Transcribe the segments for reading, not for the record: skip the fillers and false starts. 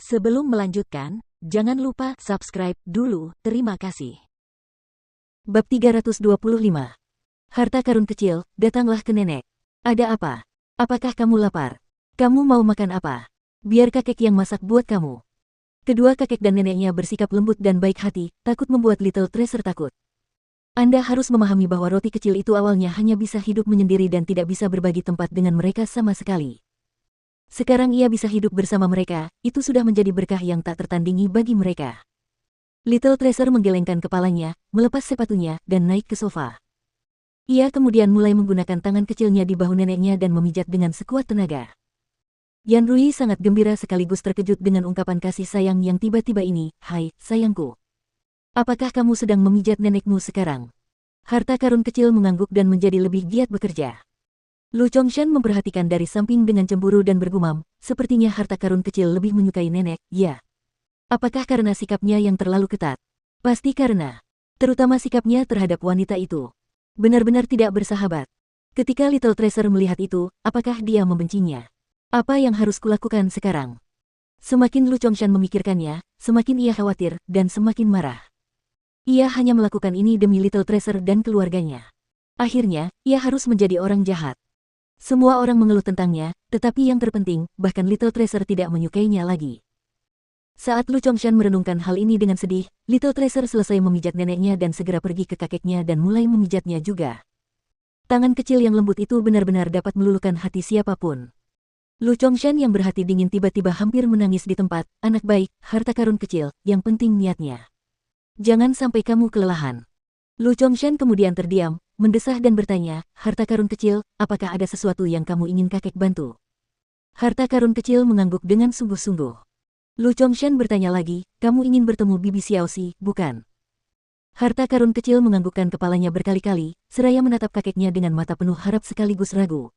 Sebelum melanjutkan, jangan lupa subscribe dulu, terima kasih. Bab 325. Harta karun kecil, datanglah ke nenek. Ada apa? Apakah kamu lapar? Kamu mau makan apa? Biar kakek yang masak buat kamu. Kedua kakek dan neneknya bersikap lembut dan baik hati, takut membuat Little Tracer takut. Anda harus memahami bahwa roti kecil itu awalnya hanya bisa hidup menyendiri dan tidak bisa berbagi tempat dengan mereka sama sekali. Sekarang ia bisa hidup bersama mereka, itu sudah menjadi berkah yang tak tertandingi bagi mereka. Little Tracer menggelengkan kepalanya, melepas sepatunya, dan naik ke sofa. Ia kemudian mulai menggunakan tangan kecilnya di bahu neneknya dan memijat dengan sekuat tenaga. Yanrui sangat gembira sekaligus terkejut dengan ungkapan kasih sayang yang tiba-tiba ini. Hai, sayangku. Apakah kamu sedang memijat nenekmu sekarang? Harta karun kecil mengangguk dan menjadi lebih giat bekerja. Lu Chongshan memperhatikan dari samping dengan cemburu dan bergumam, sepertinya harta karun kecil lebih menyukai nenek, ya. Apakah karena sikapnya yang terlalu ketat? Pasti karena. Terutama sikapnya terhadap wanita itu. Benar-benar tidak bersahabat. Ketika Little Tracer melihat itu, apakah dia membencinya? Apa yang harus kulakukan sekarang? Semakin Lu Chongshan memikirkannya, semakin ia khawatir dan semakin marah. Ia hanya melakukan ini demi Little Tracer dan keluarganya. Akhirnya, ia harus menjadi orang jahat. Semua orang mengeluh tentangnya, tetapi yang terpenting, bahkan Little Tracer tidak menyukainya lagi. Saat Lu Chongshan merenungkan hal ini dengan sedih, Little Tracer selesai memijat neneknya dan segera pergi ke kakeknya dan mulai memijatnya juga. Tangan kecil yang lembut itu benar-benar dapat meluluhkan hati siapapun. Lu Chongshan yang berhati dingin tiba-tiba hampir menangis di tempat. Anak baik, harta karun kecil, yang penting niatnya. Jangan sampai kamu kelelahan. Lu Chongshan kemudian terdiam, mendesah dan bertanya, harta karun kecil, apakah ada sesuatu yang kamu ingin kakek bantu? Harta karun kecil mengangguk dengan sungguh-sungguh. Lu Chongshan bertanya lagi, kamu ingin bertemu Bibi Xiaoxi, bukan? Harta karun kecil menganggukkan kepalanya berkali-kali, seraya menatap kakeknya dengan mata penuh harap sekaligus ragu.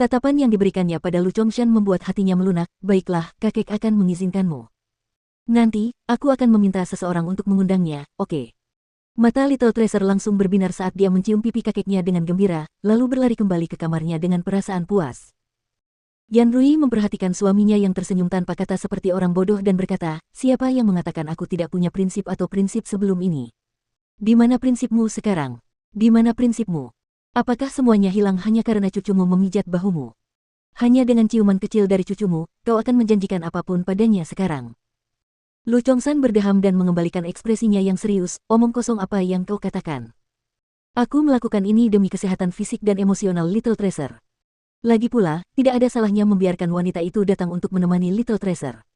Tatapan yang diberikannya pada Lu Chongshan membuat hatinya melunak. Baiklah, kakek akan mengizinkanmu. Nanti, aku akan meminta seseorang untuk mengundangnya, oke? Mata Little Tracer langsung berbinar saat dia mencium pipi kakeknya dengan gembira, lalu berlari kembali ke kamarnya dengan perasaan puas. Yanrui memperhatikan suaminya yang tersenyum tanpa kata seperti orang bodoh dan berkata, siapa yang mengatakan aku tidak punya prinsip atau prinsip sebelum ini? Di mana prinsipmu sekarang? Di mana prinsipmu? Apakah semuanya hilang hanya karena cucumu memijat bahumu? Hanya dengan ciuman kecil dari cucumu, kau akan menjanjikan apapun padanya sekarang. Lu Chongshan berdeham dan mengembalikan ekspresinya yang serius, omong kosong apa yang kau katakan. Aku melakukan ini demi kesehatan fisik dan emosional Little Tracer. Lagi pula, tidak ada salahnya membiarkan wanita itu datang untuk menemani Little Tracer.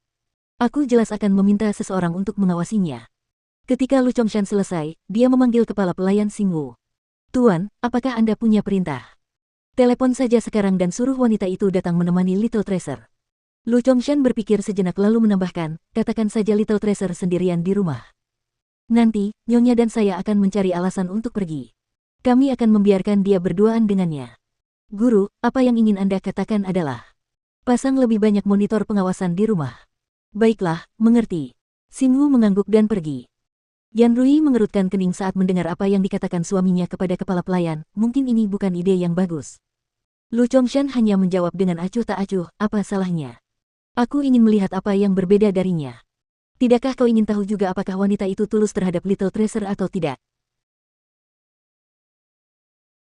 Aku jelas akan meminta seseorang untuk mengawasinya. Ketika Lu Chongshan selesai, dia memanggil kepala pelayan Xingwu. Tuan, apakah Anda punya perintah? Telepon saja sekarang dan suruh wanita itu datang menemani Little Tracer. Lu Chongshan berpikir sejenak lalu menambahkan, katakan saja Little Tracer sendirian di rumah. Nanti, Nyonya dan saya akan mencari alasan untuk pergi. Kami akan membiarkan dia berduaan dengannya. Guru, apa yang ingin Anda katakan adalah, pasang lebih banyak monitor pengawasan di rumah. Baiklah, mengerti. Xingwu mengangguk dan pergi. Yanrui mengerutkan kening saat mendengar apa yang dikatakan suaminya kepada kepala pelayan, mungkin ini bukan ide yang bagus. Lu Chongshan hanya menjawab dengan acuh tak acuh, apa salahnya? Aku ingin melihat apa yang berbeda darinya. Tidakkah kau ingin tahu juga apakah wanita itu tulus terhadap Little Tracer atau tidak?